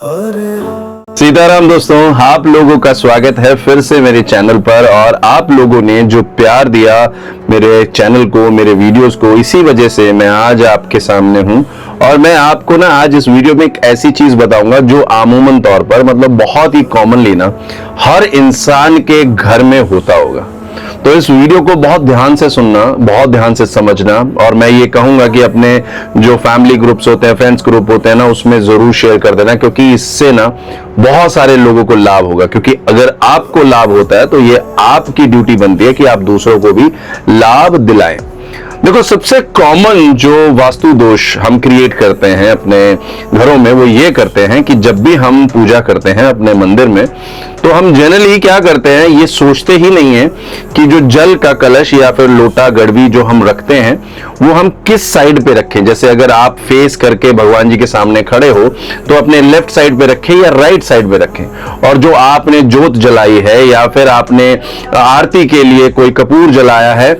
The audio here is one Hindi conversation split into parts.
सीताराम दोस्तों, आप लोगों का स्वागत है फिर से मेरे चैनल पर। और आप लोगों ने जो प्यार दिया मेरे चैनल को, मेरे वीडियोस को, इसी वजह से मैं आज आपके सामने हूं। और मैं आपको ना आज इस वीडियो में एक ऐसी चीज बताऊंगा जो आमूमन तौर पर, मतलब बहुत ही कॉमनली ना, हर इंसान के घर में होता होगा। तो इस वीडियो को बहुत ध्यान से सुनना, बहुत ध्यान से समझना। और मैं ये कहूंगा कि अपने जो फैमिली ग्रुप्स होते हैं, फ्रेंड्स ग्रुप होते हैं ना, उसमें जरूर शेयर कर देना, क्योंकि इससे ना बहुत सारे लोगों को लाभ होगा। क्योंकि अगर आपको लाभ होता है तो ये आपकी ड्यूटी बनती है कि आप दूसरों को भी लाभ दिलाएं। देखो, सबसे कॉमन जो वास्तु दोष हम क्रिएट करते हैं अपने घरों में, वो ये करते हैं कि जब भी हम पूजा करते हैं अपने मंदिर में, तो हम जनरली क्या करते हैं, ये सोचते ही नहीं है कि जो जल का कलश या फिर लोटा गड़वी जो हम रखते हैं वो हम किस साइड पे रखें। जैसे अगर आप फेस करके भगवान जी के सामने खड़े हो तो अपने लेफ्ट साइड पे रखें या राइट साइड पे रखें। और जो आपने जोत जलाई है या फिर आपने आरती के लिए कोई कपूर जलाया है,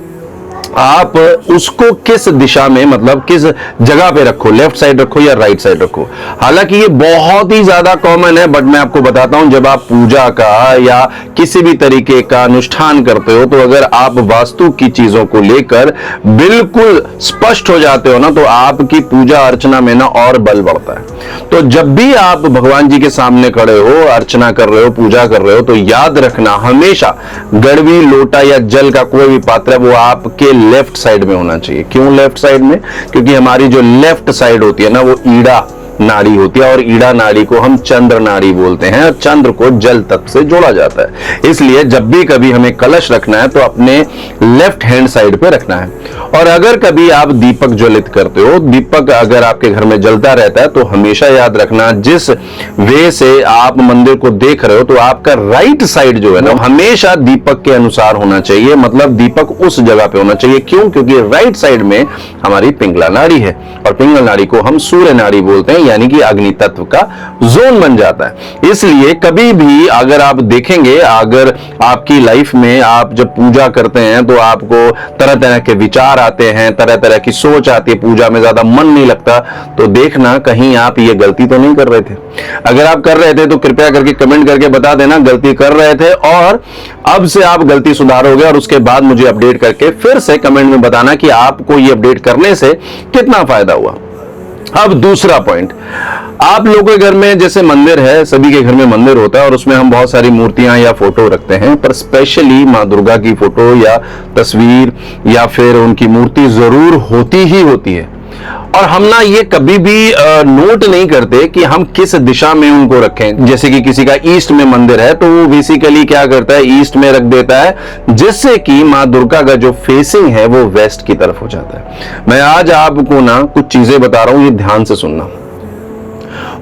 आप उसको किस दिशा में, मतलब किस जगह पे रखो, लेफ्ट साइड रखो या राइट साइड रखो। हालांकि ये बहुत ही ज्यादा कॉमन है, बट मैं आपको बताता हूं, जब आप पूजा का या किसी भी तरीके का अनुष्ठान करते हो, तो अगर आप वास्तु की चीजों को लेकर बिल्कुल स्पष्ट हो जाते हो ना, तो आपकी पूजा अर्चना में ना और बल बढ़ता है। तो जब भी आप भगवान जी के सामने खड़े हो, अर्चना कर रहे हो, पूजा कर रहे हो, तो याद रखना हमेशा गड़वी, लोटा या जल का कोई भी पात्र है वो आपके लेफ्ट साइड में होना चाहिए। क्यों लेफ्ट साइड में? क्योंकि हमारी जो लेफ्ट साइड होती है ना, वो ईड़ा नाड़ी होती है, और ईड़ा नाड़ी को हम चंद्र नाड़ी बोलते हैं, और चंद्र को जल तत्व से जोड़ा जाता है। इसलिए जब भी कभी हमें कलश रखना है तो अपने लेफ्ट हैंड साइड पे रखना है। और अगर कभी आप दीपक ज्वलित करते हो, दीपक अगर आपके घर में जलता रहता है, तो हमेशा याद रखना जिस वे से आप मंदिर को देख रहे हो, तो आपका राइट साइड जो है ना, हमेशा दीपक के अनुसार होना चाहिए। मतलब दीपक उस जगह पे होना चाहिए। क्यों? क्योंकि राइट साइड में हमारी पिंगला नाड़ी है, और पिंगला नाड़ी को हम सूर्य नाड़ी बोलते हैं, यानी कि अग्नि तत्व का जोन बन जाता है। इसलिए कभी भी अगर आप देखेंगे, अगर आपकी लाइफ में आप जब पूजा करते हैं तो आपको तरह तरह के विचार आते हैं, तरह तरह की सोच आती है, पूजा में ज्यादा मन नहीं लगता, तो देखना कहीं आप ये गलती तो नहीं कर रहे थे। अगर आप कर रहे थे तो कृपया करके कमेंट करके बता देना गलती कर रहे थे, और अब से आप गलती सुधारोगे। और उसके बाद मुझे अपडेट करके फिर से कमेंट में बताना कि आपको ये अपडेट करने से कितना फायदा हुआ। अब दूसरा पॉइंट, आप लोगों के घर में जैसे मंदिर है, सभी के घर में मंदिर होता है, और उसमें हम बहुत सारी मूर्तियां या फोटो रखते हैं, पर स्पेशली मां दुर्गा की फोटो या तस्वीर या फिर उनकी मूर्ति जरूर होती ही होती है। और हम ना ये कभी भी नोट नहीं करते कि हम किस दिशा में उनको रखें। जैसे कि किसी का ईस्ट में मंदिर है, तो वो बेसिकली क्या करता है, ईस्ट में रख देता है, जिससे कि मां दुर्गा का जो फेसिंग है वो वेस्ट की तरफ हो जाता है। मैं आज आपको ना कुछ चीजें बता रहा हूं, ये ध्यान से सुनना।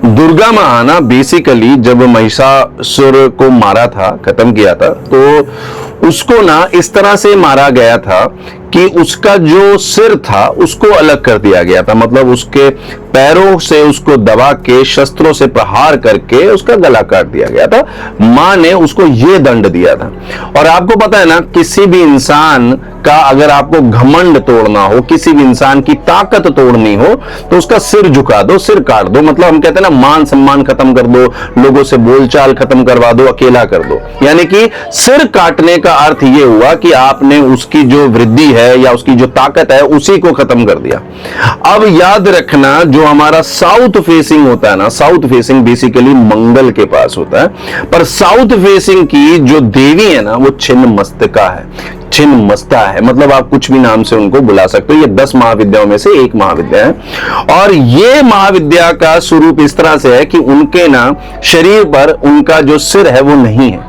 दुर्गा मां ना बेसिकली जब महिषासुर को मारा था, खत्म किया था, तो उसको ना इस तरह से मारा गया था कि उसका जो सिर था उसको अलग कर दिया गया था। मतलब उसके पैरों से उसको दबा के, शस्त्रों से प्रहार करके उसका गला काट दिया गया था। मां ने उसको ये दंड दिया था। और आपको पता है ना, किसी भी इंसान का अगर आपको घमंड तोड़ना हो, किसी भी इंसान की ताकत तोड़नी हो, तो उसका सिर झुका दो, सिर काट दो। मतलब हम कहते हैं ना, मान सम्मान खत्म कर दो, लोगों से बोलचाल खत्म करवा दो, अकेला कर दो। यानी कि सिर काटने का अर्थ ये हुआ कि आपने उसकी जो वृद्धि है या उसकी जो ताकत है उसी को खत्म कर दिया। अब याद रखना, जो हमारा साउथ फेसिंग होता है ना, साउथ फेसिंग बेसिकली मंगल के पास होता है, पर साउथ फेसिंग की जो देवी है ना, वो छिन्नमस्तिका है, छिन्नमस्ता है। मतलब आप कुछ भी नाम से उनको बुला सकते हो। ये 10 महाविद्याओं में से एक महाविद्या है। और ये महाविद्या का स्वरूप इस तरह से है कि उनके ना शरीर पर उनका जो सिर है वो नहीं है।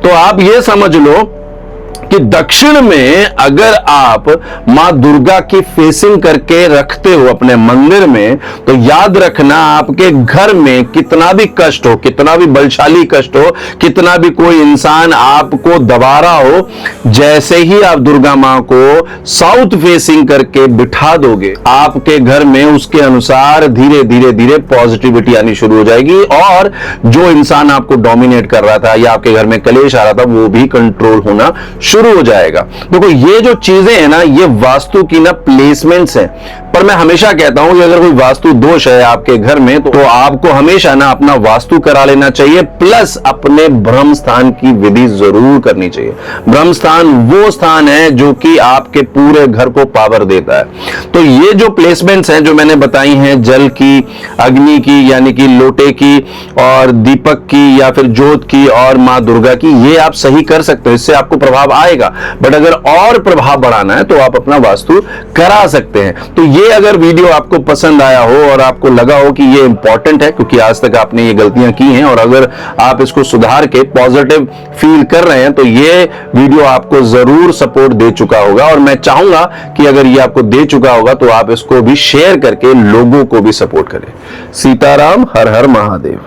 तो आप ये समझ लो कि दक्षिण में अगर आप मां दुर्गा की फेसिंग करके रखते हो अपने मंदिर में, तो याद रखना आपके घर में कितना भी कष्ट हो, कितना भी बलशाली कष्ट हो, कितना भी कोई इंसान आपको दबा रहा हो, जैसे ही आप दुर्गा मां को साउथ फेसिंग करके बिठा दोगे, आपके घर में उसके अनुसार धीरे धीरे धीरे पॉजिटिविटी आनी शुरू हो जाएगी। और जो इंसान आपको डोमिनेट कर रहा था या आपके घर में कलेश आ रहा था, वो भी कंट्रोल होना शुरू शुरू हो जाएगा। देखो ये जो चीजें हैं ना, ये वास्तु की ना प्लेसमेंट्स हैं, पर मैं हमेशा कहता हूं कि अगर कोई वास्तु दोष है आपके घर में तो आपको हमेशा ना अपना वास्तु करा लेना चाहिए, प्लस अपने ब्रह्म स्थान की विधि जरूर करनी चाहिए। ब्रह्म स्थान वो स्थान है जो कि आपके पूरे घर को पावर देता है। तो ये जो प्लेसमेंट्स हैं जो मैंने बताई हैं, जल की, अग्नि की यानी कि लोटे की, और दीपक की या फिर ज्योत की, और मां दुर्गा की, ये आप सही कर सकते हो, इससे आपको प्रभाव आएगा। बट अगर और प्रभाव बढ़ाना है तो आप अपना वास्तु करा सकते हैं। तो ये अगर वीडियो आपको पसंद आया हो और आपको लगा हो कि ये इंपॉर्टेंट है, क्योंकि आज तक आपने ये गलतियां की हैं, और अगर आप इसको सुधार के पॉजिटिव फील कर रहे हैं, तो ये वीडियो आपको जरूर सपोर्ट दे चुका होगा। और मैं चाहूंगा कि अगर ये आपको दे चुका होगा तो आप इसको भी शेयर करके लोगों को भी सपोर्ट करें। सीताराम, हर हर महादेव।